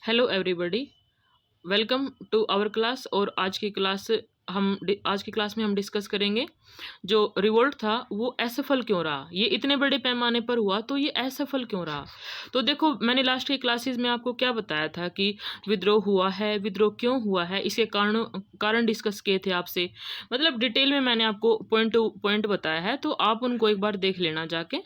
Hello everybody, welcome to our class. और आज की क्लास में हम डिस्कस करेंगे जो रिवोल्ट था वो असफल क्यों रहा। ये इतने बड़े पैमाने पर हुआ तो ये असफल क्यों रहा। तो देखो, मैंने लास्ट के क्लासेस में आपको क्या बताया था कि विद्रोह हुआ है, विद्रोह क्यों हुआ है, इसके कारण डिस्कस किए थे आपसे। मतलब डिटेल में मैंने आपको पॉइंट टू पॉइंट बताया है, तो आप उनको एक बार देख लेना जाके।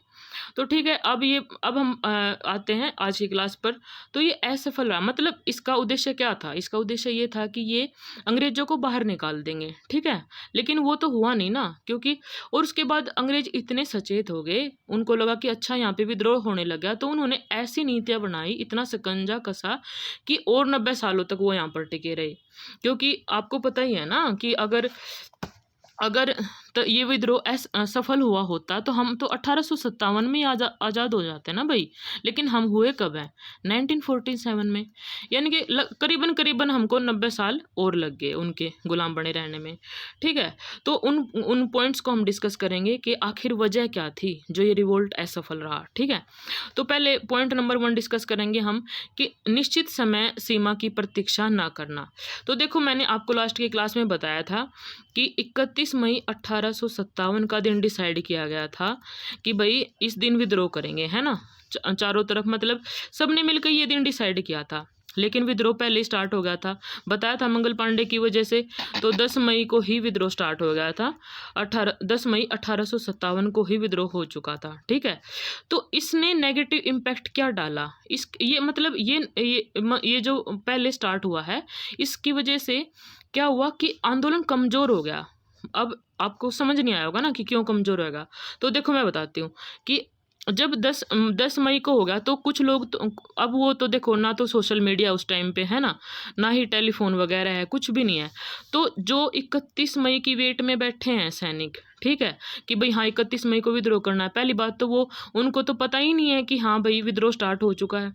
तो ठीक है, अब हम आते हैं आज की क्लास पर। तो ये असफल रहा, मतलब इसका उद्देश्य क्या था। इसका उद्देश्य ये था कि ये अंग्रेजों को बाहर निकाल देंगे, ठीक है। लेकिन वो तो हुआ नहीं ना, क्योंकि और उसके बाद अंग्रेज इतने सचेत हो गए, उनको लगा कि अच्छा यहाँ पे विद्रोह होने लगा, तो उन्होंने ऐसी नीतियां बनाई, इतना शिकंजा कसा कि और 90 सालों तक वो यहाँ पर टिके रहे। क्योंकि आपको पता ही है ना कि अगर अगर तो ये विद्रोह सफल हुआ होता तो हम तो 1857 में ही आज़ाद हो जाते ना भाई। लेकिन हम हुए कब हैं? 1947 में। यानी कि करीबन करीबन हमको 90 साल और लग गए उनके गुलाम बने रहने में, ठीक है। तो उन उन पॉइंट्स को हम डिस्कस करेंगे कि आखिर वजह क्या थी जो ये रिवोल्ट असफल रहा, ठीक है। तो पहले पॉइंट नंबर 1 डिस्कस करेंगे हम कि निश्चित समय सीमा की प्रतीक्षा ना करना। तो देखो, मैंने आपको लास्ट की क्लास में बताया था कि 31 मई 1857 का दिन डिसाइड किया गया था कि भाई इस दिन विद्रोह करेंगे, है ना। चारों तरफ मतलब सबने मिलकर ये दिन डिसाइड किया था। लेकिन विद्रोह पहले ही स्टार्ट हो गया था, बताया था मंगल पांडे की वजह से। तो 10 मई को ही विद्रोह स्टार्ट हो गया था। 10 मई 1857 को ही विद्रोह हो चुका था, ठीक है। तो इसने नेगेटिव इम्पैक्ट क्या डाला, इस ये मतलब ये जो पहले स्टार्ट हुआ है, इसकी वजह से क्या हुआ कि आंदोलन कमजोर हो गया। अब आपको समझ नहीं आया होगा ना कि क्यों कमजोर होगा। तो देखो, मैं बताती हूँ कि जब 10 मई को हो गया तो कुछ लोग तो, अब वो तो देखो ना, तो सोशल मीडिया उस टाइम पे है ना, ना ही टेलीफोन वगैरह है, कुछ भी नहीं है। तो जो 31 मई की वेट में बैठे हैं सैनिक, ठीक है, कि भाई हाँ 31 मई को विद्रोह करना है, पहली बात तो वो उनको तो पता ही नहीं है कि हाँ भाई विद्रोह स्टार्ट हो चुका है,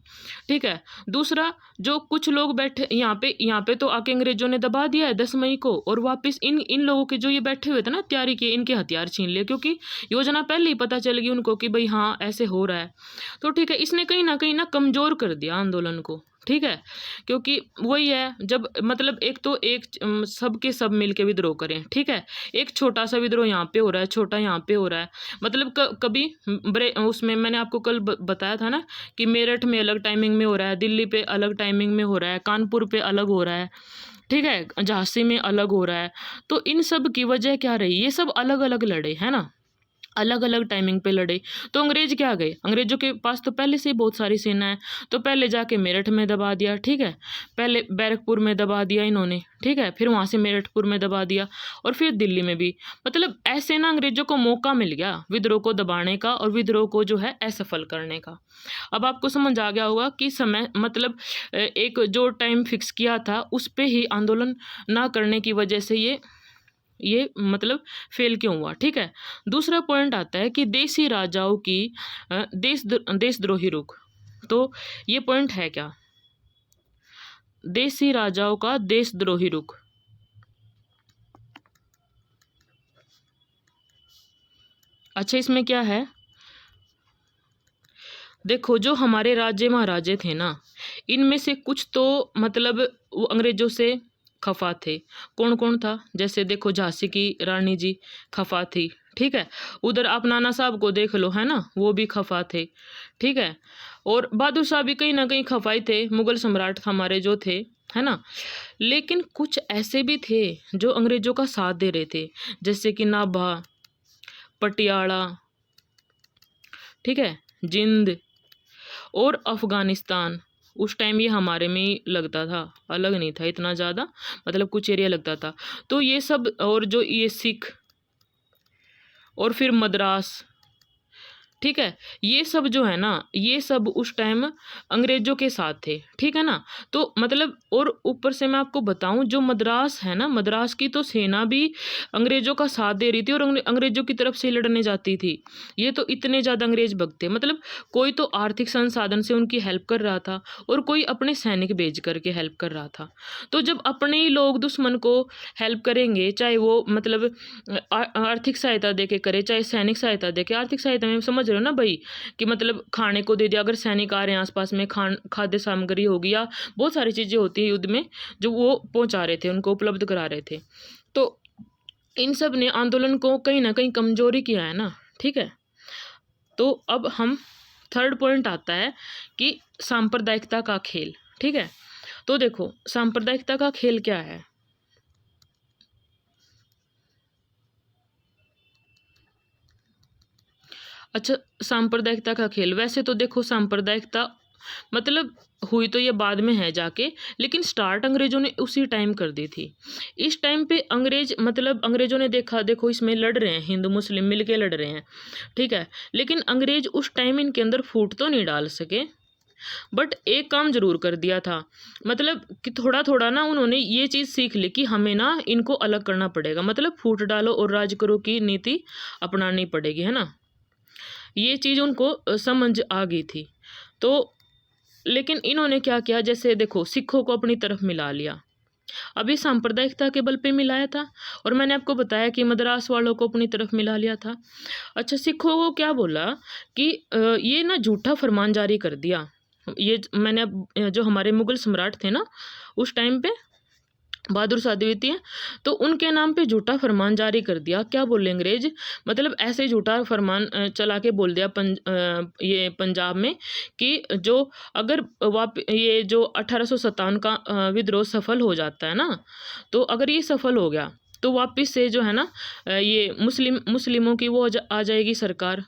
ठीक है। दूसरा, जो कुछ लोग बैठे यहाँ पे तो आके अंग्रेजों ने दबा दिया है 10 मई को, और वापस इन इन लोगों के जो ये बैठे हुए थे ना, तैयारी किए, इनके हथियार छीन लिए, क्योंकि योजना पहले ही पता चल गई उनको कि भाई हाँ ऐसे हो रहा है। तो ठीक है, इसने कहीं ना कमजोर कर दिया आंदोलन को, ठीक है। क्योंकि वही है, जब मतलब एक तो एक सब के सब मिलके विद्रोह करें, ठीक है। एक छोटा सा विद्रोह यहाँ पे हो रहा है, छोटा यहाँ पे हो रहा है, मतलब कभी उसमें मैंने आपको कल बताया था ना कि मेरठ में अलग टाइमिंग में हो रहा है, दिल्ली पे अलग टाइमिंग में हो रहा है, कानपुर पे अलग हो रहा है, ठीक है, झांसी में अलग हो रहा है। तो इन सब की वजह क्या रही, ये सब अलग अलग लड़े, है ना, अलग अलग टाइमिंग पे लड़े। तो अंग्रेज क्या गए, अंग्रेजों के पास तो पहले से ही बहुत सारी सेना है, तो पहले जाके मेरठ में दबा दिया, ठीक है। पहले बैरकपुर में दबा दिया इन्होंने, ठीक है, फिर वहाँ से मेरठपुर में दबा दिया, और फिर दिल्ली में भी। मतलब ऐसे ना अंग्रेजों को मौका मिल गया विद्रोह को दबाने का और विद्रोह को जो है असफल करने का। अब आपको समझ आ गया होगा कि समय मतलब एक जो टाइम फिक्स किया था उस पर ही आंदोलन ना करने की वजह से ये मतलब फेल क्यों हुआ, ठीक है। दूसरा पॉइंट आता है कि देसी राजाओं की देशद्रोही रुख। तो ये पॉइंट है क्या, देसी राजाओं का देशद्रोही रुख। अच्छा, इसमें क्या है, देखो जो हमारे राज्य महाराजे थे ना, इनमें से कुछ तो मतलब वो अंग्रेजों से खफा थे। कौन कौन था, जैसे देखो झांसी की रानी जी खफा थी, ठीक है। उधर आप नाना साहब को देख लो, है ना, वो भी खफा थे, ठीक है। और बहादुर शाह भी कहीं ना कहीं खफाई थे, मुगल सम्राट हमारे जो थे, है ना। लेकिन कुछ ऐसे भी थे जो अंग्रेजों का साथ दे रहे थे, जैसे कि नाभा, पटियाला, ठीक है, जिंद और अफगानिस्तान। उस टाइम ये हमारे में ही लगता था, अलग नहीं था इतना ज़्यादा, मतलब कुछ एरिया लगता था। तो ये सब, और जो ये सिख, और फिर मद्रास, ठीक है, ये सब जो है ना, ये सब उस टाइम अंग्रेजों के साथ थे, ठीक है ना। तो मतलब और ऊपर से मैं आपको बताऊं, जो मद्रास है ना, मद्रास की तो सेना भी अंग्रेजों का साथ दे रही थी और अंग्रेजों की तरफ से लड़ने जाती थी। ये तो इतने ज़्यादा अंग्रेज भक्त थे, मतलब कोई तो आर्थिक संसाधन से उनकी हेल्प कर रहा था और कोई अपने सैनिक भेज करके हेल्प कर रहा था। तो जब अपने ही लोग दुश्मन को हेल्प करेंगे, चाहे वो मतलब आर्थिक सहायता दे के करे, चाहे सैनिक सहायता दे के, आर्थिक सहायता में समझ रहे हो ना भाई, कि मतलब खाने को दे दिया, अगर सैनिक आ रहे हैं आसपास में, खाद्य सामग्री होगी या बहुत सारी चीज़ें होती हैं युद्ध में जो वो पहुंचा रहे थे, उनको उपलब्ध करा रहे थे। तो इन सब ने आंदोलन को कहीं ना कहीं कमजोरी किया है ना, ठीक है। तो अब हम थर्ड पॉइंट आता है कि सांप्रदायिकता का खेल, ठीक है। तो देखो सांप्रदायिकता का खेल क्या है। अच्छा, सांप्रदायिकता का खेल, वैसे तो देखो सांप्रदायिकता मतलब हुई तो ये बाद में है जाके, लेकिन स्टार्ट अंग्रेजों ने उसी टाइम कर दी थी। इस टाइम पे अंग्रेज मतलब अंग्रेजों ने देखा, देखो इसमें लड़ रहे हैं, हिंदू मुस्लिम मिलके लड़ रहे हैं, ठीक है। लेकिन अंग्रेज उस टाइम इनके अंदर फूट तो नहीं डाल सके, बट एक काम जरूर कर दिया था, मतलब कि थोड़ा थोड़ा ना उन्होंने ये चीज़ सीख ली कि हमें ना इनको अलग करना पड़ेगा, मतलब फूट डालो और राज करो की नीति अपनानी पड़ेगी, है ना। ये चीज़ उनको समझ आ गई थी। तो लेकिन इन्होंने क्या किया, जैसे देखो सिखों को अपनी तरफ मिला लिया, अभी सांप्रदायिकता के बल पे मिलाया था, और मैंने आपको बताया कि मद्रास वालों को अपनी तरफ मिला लिया था। अच्छा, सिखों को क्या बोला कि ये ना झूठा फरमान जारी कर दिया। ये मैंने जो हमारे मुगल सम्राट थे ना उस टाइम पे, बहादुर शाह द्वितीय, तो उनके नाम पे झूठा फरमान जारी कर दिया। क्या बोले अंग्रेज, मतलब ऐसे झूठा फरमान चला के बोल दिया ये पंजाब में कि जो अगर ये जो 1857 का विद्रोह सफल हो जाता है ना, तो अगर ये सफल हो गया तो वापस से जो है ना ये मुस्लिमों की वो आ जाएगी सरकार,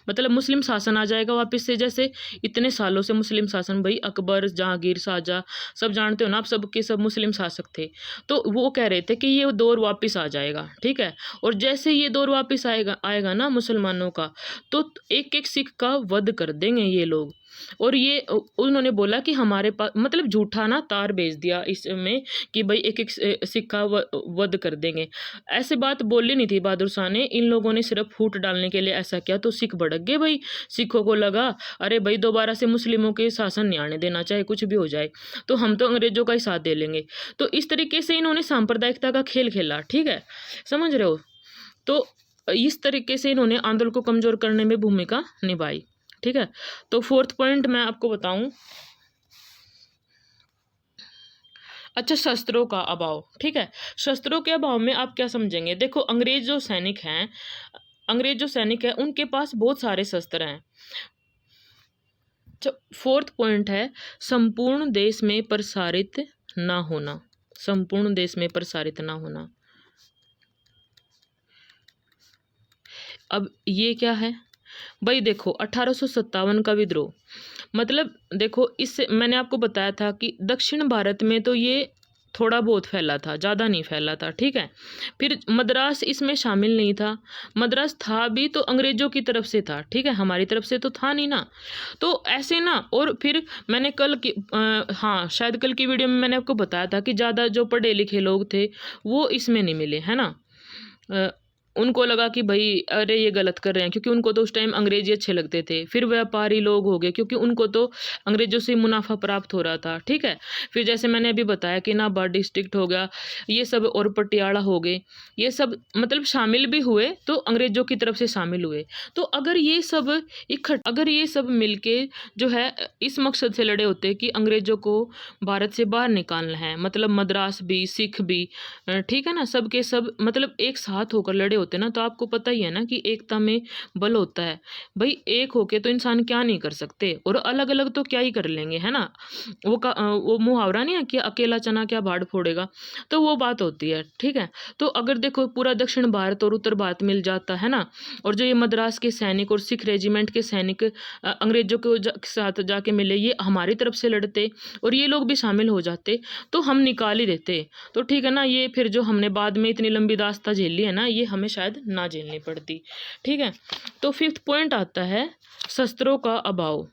मतलब मुस्लिम शासन आ जाएगा वापस से। जैसे इतने सालों से मुस्लिम शासन, भाई अकबर, जहांगीर, शाहजहाँ, सब जानते हो ना आप, सब के सब मुस्लिम शासक थे। तो वो कह रहे थे कि ये दौर वापस आ जाएगा, ठीक है। और जैसे ये दौर वापस आएगा आएगा ना मुसलमानों का, तो एक एक सिख का वध कर देंगे ये लोग। और ये उन्होंने बोला कि हमारे पास, मतलब झूठा ना तार भेज दिया इसमें कि भाई एक एक सिख का वध कर देंगे। ऐसे बात बोली नहीं थी बहादुर शाह ने, इन लोगों ने सिर्फ फूट डालने के लिए ऐसा किया। तो सिख भड़क गए भाई, सिखों को लगा अरे भाई दोबारा से मुस्लिमों के शासन नहीं आने देना, चाहे कुछ भी हो जाए, तो हम तो अंग्रेजों का ही साथ दे लेंगे। तो इस तरीके से इन्होंने सांप्रदायिकता का खेल खेला, ठीक है, समझ रहे हो। तो इस तरीके से इन्होंने आंदोलन को कमजोर करने में भूमिका निभाई, ठीक है। तो फोर्थ पॉइंट मैं आपको बताऊं, अच्छा शस्त्रों का अभाव, ठीक है। शस्त्रों के अभाव में आप क्या समझेंगे, देखो अंग्रेज जो सैनिक हैं उनके पास बहुत सारे शस्त्र हैं। फोर्थ पॉइंट है संपूर्ण देश में प्रसारित ना होना, संपूर्ण देश में प्रसारित ना होना। अब ये क्या है भाई, देखो 1857 का विद्रोह, मतलब देखो इससे मैंने आपको बताया था कि दक्षिण भारत में तो ये थोड़ा बहुत फैला था, ज़्यादा नहीं फैला था, ठीक है। फिर मद्रास इसमें शामिल नहीं था, मद्रास था भी तो अंग्रेजों की तरफ से था, ठीक है, हमारी तरफ से तो था नहीं ना। तो ऐसे ना, और फिर मैंने हाँ शायद कल की वीडियो में मैंने आपको बताया था कि ज़्यादा जो पढ़े लिखे लोग थे वो इसमें नहीं मिले, है ना। उनको लगा कि भाई अरे ये गलत कर रहे हैं, क्योंकि उनको तो उस टाइम अंग्रेजी अच्छे लगते थे। फिर व्यापारी लोग हो गए, क्योंकि उनको तो अंग्रेजों से मुनाफा प्राप्त हो रहा था, ठीक है। फिर जैसे मैंने अभी बताया कि नाबार्ड डिस्ट्रिक्ट हो गया, ये सब, और पटियाला हो गए, ये सब मतलब शामिल भी हुए, तो अंग्रेजों की तरफ से शामिल हुए। तो अगर ये सब मिलके जो है इस मकसद से लड़े होते कि अंग्रेजों को भारत से बाहर निकालना है, मतलब मद्रास भी, सिख भी, ठीक है ना, सब के सब मतलब एक साथ होकर लड़े होते ना, तो आपको पता ही है ना कि एकता में बल होता है। भाई एक होके तो इंसान क्या नहीं कर सकते, और अलग अलग तो क्या ही कर लेंगे, है ना। वो मुहावरा नहीं है कि अकेला चना क्या भाड़ फोड़ेगा, तो वो बात होती है, ठीक है। तो अगर देखो पूरा दक्षिण भारत और उत्तर भारत मिल जाता है ना, और जो ये मद्रास के सैनिक और सिख रेजिमेंट के सैनिक अंग्रेजों के साथ जाके मिले, ये हमारी तरफ से लड़ते और ये लोग भी शामिल हो जाते, तो हम निकाल ही देते। तो ठीक है ना, ये फिर जो हमने बाद में इतनी लंबी दास्तां झेली है ना, ये हमें शायद ना झेलनी पड़ती, ठीक है। तो फिफ्थ पॉइंट आता है शस्त्रों का अभाव।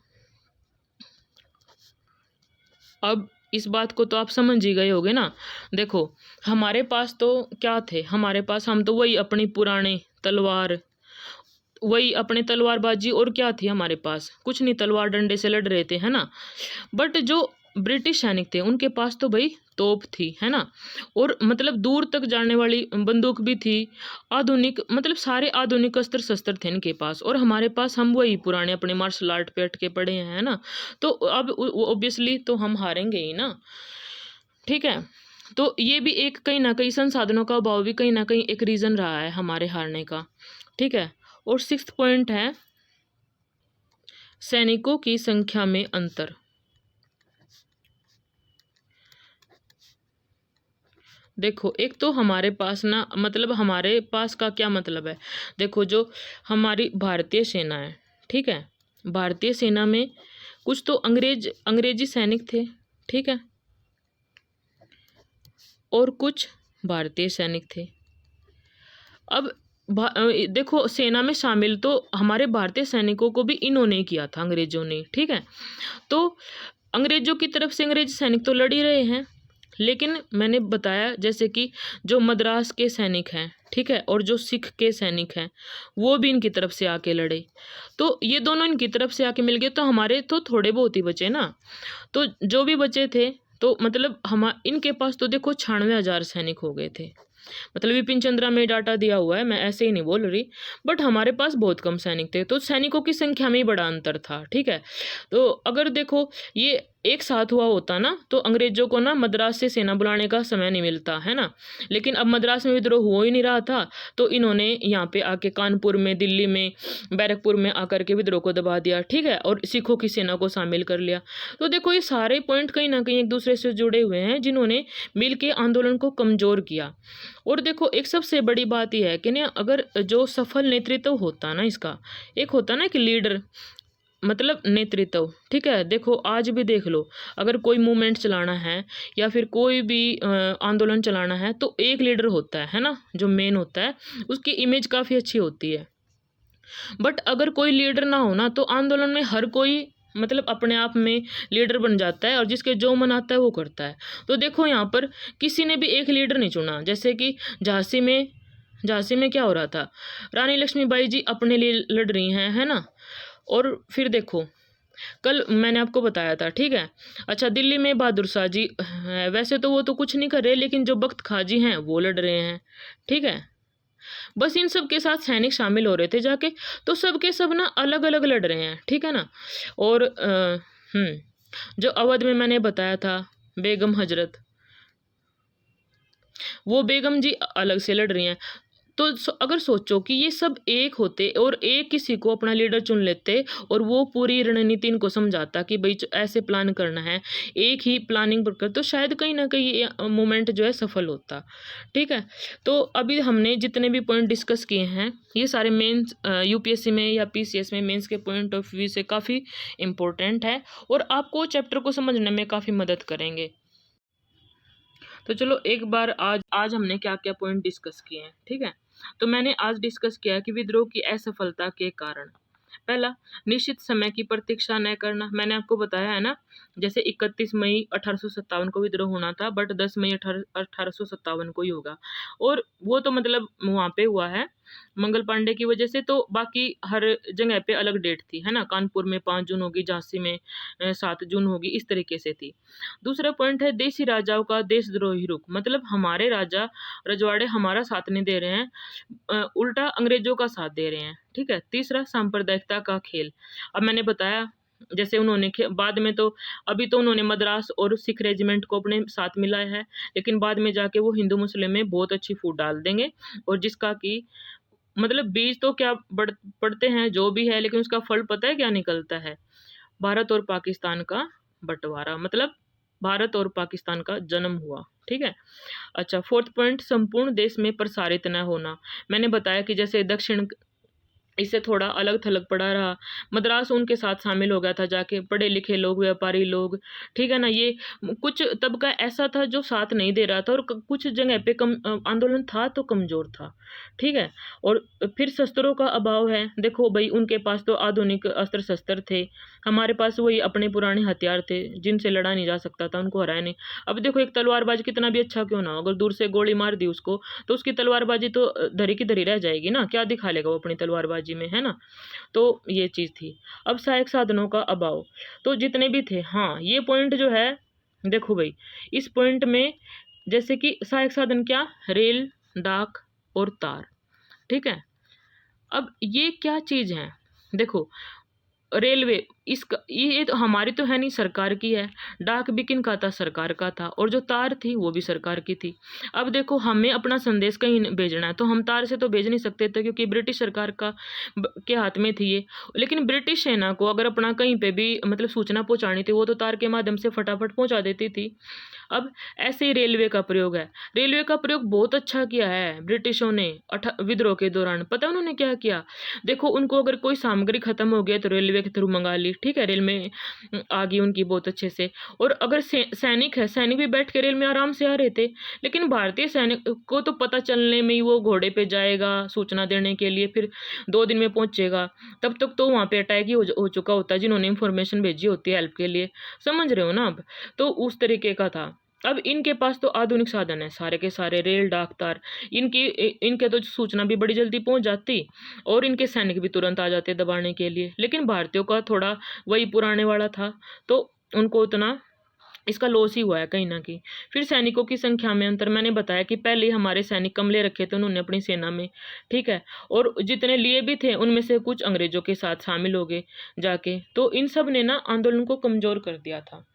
अब इस बात को तो आप समझ ही गए होगे ना। देखो हमारे पास तो क्या थे, हमारे पास हम तो वही अपनी पुराने तलवार, वही अपने तलवारबाजी, और क्या थी हमारे पास, कुछ नहीं, तलवार डंडे से लड़ रहे थे, है ना। बट जो ब्रिटिश सैनिक थे उनके पास तो भाई तोप थी, है ना? और मतलब दूर तक जाने वाली बंदूक भी थी। आधुनिक मतलब सारे आधुनिक अस्त्र शस्त्र थे इनके पास, और हमारे पास हम वही पुराने अपने मार्शल आर्ट पे अटके पड़े हैं, है ना? तो अब ऑब्वियसली तो हम हारेंगे ही ना, ठीक है? तो ये भी एक कहीं ना कहीं संसाधनों का अभाव भी कहीं ना कहीं एक रीजन रहा है हमारे हारने का, ठीक है? और सिक्स्थ पॉइंट है सैनिकों की संख्या में अंतर। देखो एक तो हमारे पास ना, मतलब हमारे पास का क्या मतलब है, देखो जो हमारी भारतीय सेना है, ठीक है? भारतीय सेना में कुछ तो अंग्रेजी सैनिक थे, ठीक है, और कुछ भारतीय सैनिक थे। अब देखो सेना में शामिल तो हमारे भारतीय सैनिकों को भी इन्होंने किया था, अंग्रेजों ने, ठीक है? तो अंग्रेजों की तरफ से अंग्रेज सैनिक तो लड़ ही रहे हैं, लेकिन मैंने बताया जैसे कि जो मद्रास के सैनिक हैं, ठीक है, और जो सिख के सैनिक हैं, वो भी इनकी तरफ से आके लड़े। तो ये दोनों इनकी तरफ से आके मिल गए, तो हमारे तो थोड़े बहुत ही बचे ना। तो जो भी बचे थे, तो मतलब हम इनके पास तो देखो 96,000 सैनिक हो गए थे। मतलब विपिन चंद्रा में डाटा दिया हुआ है, मैं ऐसे ही नहीं बोल रही, बट हमारे पास बहुत कम सैनिक थे, तो सैनिकों की संख्या में ही बड़ा अंतर था, ठीक है? तो अगर देखो ये एक साथ हुआ होता ना, तो अंग्रेजों को ना मद्रास से सेना बुलाने का समय नहीं मिलता, है ना? लेकिन अब मद्रास में विद्रोह हो ही नहीं रहा था, तो इन्होंने यहाँ पे आके कानपुर में, दिल्ली में, बैरकपुर में आकर के विद्रोह को दबा दिया, ठीक है, और सिखों की सेना को शामिल कर लिया। तो देखो ये सारे पॉइंट कहीं ना कहीं एक दूसरे से जुड़े हुए हैं, जिन्होंने मिल के आंदोलन को कमजोर किया। और देखो एक सबसे बड़ी बात यह है कि ना, अगर जो सफल नेतृत्व होता ना इसका, एक होता ना कि लीडर, मतलब नेतृत्व, ठीक है? देखो आज भी देख लो, अगर कोई मूवमेंट चलाना है या फिर कोई भी आंदोलन चलाना है, तो एक लीडर होता है ना, जो मेन होता है, उसकी इमेज काफ़ी अच्छी होती है। बट अगर कोई लीडर ना हो ना, तो आंदोलन में हर कोई मतलब अपने आप में लीडर बन जाता है, और जिसके जो मन आता है वो करता है। तो देखो यहाँ पर किसी ने भी एक लीडर नहीं चुना, जैसे कि झांसी में क्या हो रहा था, रानी लक्ष्मीबाई जी अपने लिए लड़ रही हैं, है ना? और फिर देखो कल मैंने आपको बताया था, ठीक है? अच्छा दिल्ली में बहादुर शाह जी वैसे तो वो तो कुछ नहीं कर रहे, लेकिन जो बख्त खाजी हैं वो लड़ रहे हैं, ठीक है? बस इन सब के साथ सैनिक शामिल हो रहे थे जाके, तो सब के सब ना अलग अलग लड़ रहे हैं, ठीक है ना? और जो अवध में मैंने बताया था बेगम हजरत, वो बेगम जी अलग से लड़ रही हैं। तो अगर सोचो कि ये सब एक होते और एक किसी को अपना लीडर चुन लेते, और वो पूरी रणनीति इनको समझाता कि भाई ऐसे प्लान करना है, एक ही प्लानिंग पर कर, तो शायद कहीं ना कहीं ये मूवमेंट जो है सफल होता, ठीक है? तो अभी हमने जितने भी पॉइंट डिस्कस किए हैं, ये सारे मेंस यूपीएससी में या पीसीएस में मेंस के पॉइंट ऑफ व्यू से काफ़ी इम्पोर्टेंट है, और आपको चैप्टर को समझने में काफ़ी मदद करेंगे। तो चलो एक बार आज आज हमने क्या क्या पॉइंट डिस्कस किए हैं, ठीक है? तो मैंने आज डिस्कस किया कि विद्रोह की असफलता के कारण। पहला, निश्चित समय की प्रतीक्षा न करना। मैंने आपको बताया है ना, जैसे 31 मई 1857 को विद्रोह होना था, बट 10 मई 1857 को ही होगा, और वो तो मतलब वहाँ पे हुआ है मंगल पांडे की वजह से, तो बाकी हर जगह पे अलग डेट थी, है ना? कानपुर में 5 जून होगी, झांसी में 7 जून होगी, इस तरीके से थी। दूसरा पॉइंट है देशी राजाओं का देशद्रोही रुख, मतलब हमारे राजा रजवाड़े हमारा साथ नहीं दे रहे हैं, उल्टा अंग्रेजों का साथ दे रहे हैं, ठीक है? तीसरा, सांप्रदायिकता का खेल। अब मैंने बताया जैसे उन्होंने बाद में तो अभी तो उन्होंने मद्रास और सिख रेजिमेंट को अपने साथ मिलाया है, लेकिन बाद में जाके वो हिंदू मुस्लिम में बहुत अच्छी फूट डाल देंगे, और जिसका कि मतलब बीज तो क्या पड़ते हैं जो भी है, लेकिन उसका फल पता है क्या निकलता है? भारत और पाकिस्तान का बंटवारा, मतलब भारत और पाकिस्तान का जन्म हुआ, ठीक है? अच्छा फोर्थ पॉइंट, संपूर्ण देश में प्रसारित न होना। मैंने बताया कि जैसे दक्षिण इससे थोड़ा अलग थलग पड़ा रहा, मद्रास उनके साथ शामिल हो गया था जाके, पढ़े लिखे लोग, व्यापारी लोग, ठीक है ना? ये कुछ तबका ऐसा था जो साथ नहीं दे रहा था, और कुछ जगह पे कम आंदोलन था तो कमजोर था, ठीक है? और फिर शस्त्रों का अभाव है। देखो भाई उनके पास तो आधुनिक अस्त्र शस्त्र थे, हमारे पास वही अपने पुराने हथियार थे जिनसे लड़ा नहीं जा सकता था, उनको हराया नहीं। अब देखो एक तलवारबाज कितना भी अच्छा क्यों ना हो, अगर दूर से गोली मार दी उसको, तो उसकी तलवारबाजी तो धरी की धरी रह जाएगी ना, क्या दिखा लेगा वो अपनी तलवारबाजी में, है ना? तो ये चीज़ थी। अब सहायक साधनों का अभाव, तो जितने भी थे, हाँ ये पॉइंट जो है देखो भाई, इस पॉइंट में जैसे कि सहायक साधन क्या, रेल, डाक और तार, ठीक है। अब ये क्या चीज है, देखो रेलवे, इसका ये तो हमारी तो है नहीं, सरकार की है। डाक भी किन का था, सरकार का था। और जो तार थी वो भी सरकार की थी। अब देखो हमें अपना संदेश कहीं भेजना है तो हम तार से तो भेज नहीं सकते थे, क्योंकि ब्रिटिश सरकार के हाथ में थी ये। लेकिन ब्रिटिश सेना को अगर अपना कहीं पे भी मतलब सूचना पहुंचानी थी, वो तो तार के माध्यम से फटाफट पहुंचा देती थी। अब ऐसे ही रेलवे का प्रयोग है। रेलवे का प्रयोग बहुत अच्छा किया है ब्रिटिशों ने विद्रोह के दौरान। पता है उन्होंने क्या किया, देखो उनको अगर कोई सामग्री खत्म हो गया तो रेलवे के थ्रू मंगा ली, ठीक है, रेल में आ गई उनकी बहुत अच्छे से। और अगर सैनिक है, सैनिक भी बैठ के रेल में आराम से आ रहे थे। लेकिन भारतीय सैनिक को तो पता चलने में ही वो घोड़े पे जाएगा सूचना देने के लिए, फिर 2 दिन में पहुंचेगा। तब तक तो वहां पे अटैक ही हो चुका होता है, जिन्होंने इंफॉर्मेशन भेजी होती है हेल्प के लिए। समझ रहे हो ना अब, तो उस तरीके का था। अब इनके पास तो आधुनिक साधन है सारे के सारे, रेल, डाक, तार। इनके तो सूचना भी बड़ी जल्दी पहुंच जाती, और इनके सैनिक भी तुरंत आ जाते दबाने के लिए। लेकिन भारतीयों का थोड़ा वही पुराने वाला था, तो उनको उतना इसका लॉस ही हुआ है कहीं ना कहीं। फिर सैनिकों की संख्या में अंतर, मैंने बताया कि पहले ही हमारे सैनिक कम ले रखे थे उन्होंने अपनी सेना में, ठीक है। और जितने लिए भी थे उनमें से कुछ अंग्रेजों के साथ शामिल हो गए जाके, तो इन सब ने ना आंदोलन को कमजोर कर दिया था।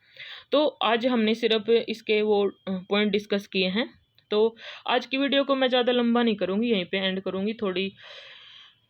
तो आज हमने सिर्फ इसके वो पॉइंट डिस्कस किए हैं। तो आज की वीडियो को मैं ज़्यादा लंबा नहीं करूँगी, यहीं पे एंड करूँगी। थोड़ी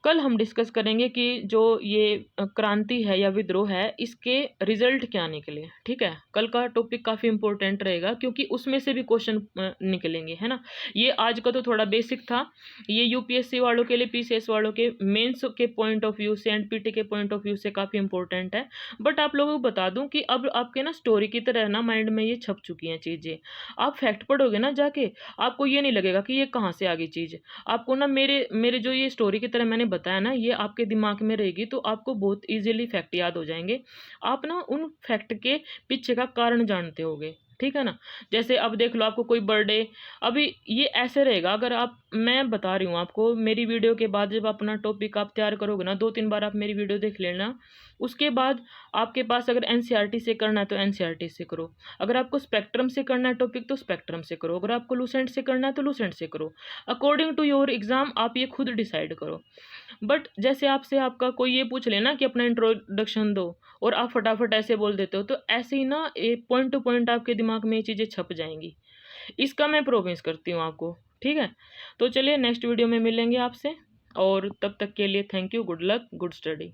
कल हम डिस्कस करेंगे कि जो ये क्रांति है या विद्रोह है, इसके रिजल्ट क्या निकले, ठीक है। कल का टॉपिक काफ़ी इंपॉर्टेंट रहेगा, क्योंकि उसमें से भी क्वेश्चन निकलेंगे, है ना। ये आज का तो थोड़ा बेसिक था, ये यूपीएससी वालों के लिए, पीसीएस वालों के मेंस के पॉइंट ऑफ व्यू से, एनपीटी के पॉइंट ऑफ व्यू से काफ़ी इंपॉर्टेंट है। बट आप लोगों को बता दूं कि अब आपके ना स्टोरी की तरह ना माइंड में ये छप चुकी हैं चीज़ें। आप फैक्ट पढ़ोगे ना जाके, आपको ये नहीं लगेगा कि ये कहाँ से आ गई चीज़। आपको ना मेरे मेरे जो ये स्टोरी की तरह मैंने बताया ना, ये आपके दिमाग में रहेगी, तो आपको बहुत इजीली फैक्ट याद हो जाएंगे। आप ना उन फैक्ट के पीछे का कारण जानते होगे, ठीक है ना। जैसे अब देख लो, आपको कोई बर्थडे, अभी ये ऐसे रहेगा, अगर आप, मैं बता रही हूँ आपको, मेरी वीडियो के बाद जब अपना टॉपिक आप तैयार करोगे ना, 2-3 बार आप मेरी वीडियो देख लेना। उसके बाद आपके पास अगर एनसीईआरटी से करना है तो एनसीईआरटी से करो, अगर आपको स्पेक्ट्रम से करना है टॉपिक तो स्पेक्ट्रम से करो, अगर आपको लूसेंट से करना है तो लूसेंट से करो। अकॉर्डिंग टू योर एग्जाम आप ये खुद डिसाइड करो। बट जैसे आपसे आपका कोई ये पूछ लेना कि अपना इंट्रोडक्शन दो, और आप फटाफट ऐसे बोल देते हो, तो ऐसे ही ना पॉइंट टू पॉइंट आपके दिमाग में ये चीज़ें छप जाएंगी। इसका मैं प्रोमिस करती हूँ आपको, ठीक है। तो चलिए नेक्स्ट वीडियो में मिलेंगे आपसे, और तब तक के लिए thank you, good luck, good study.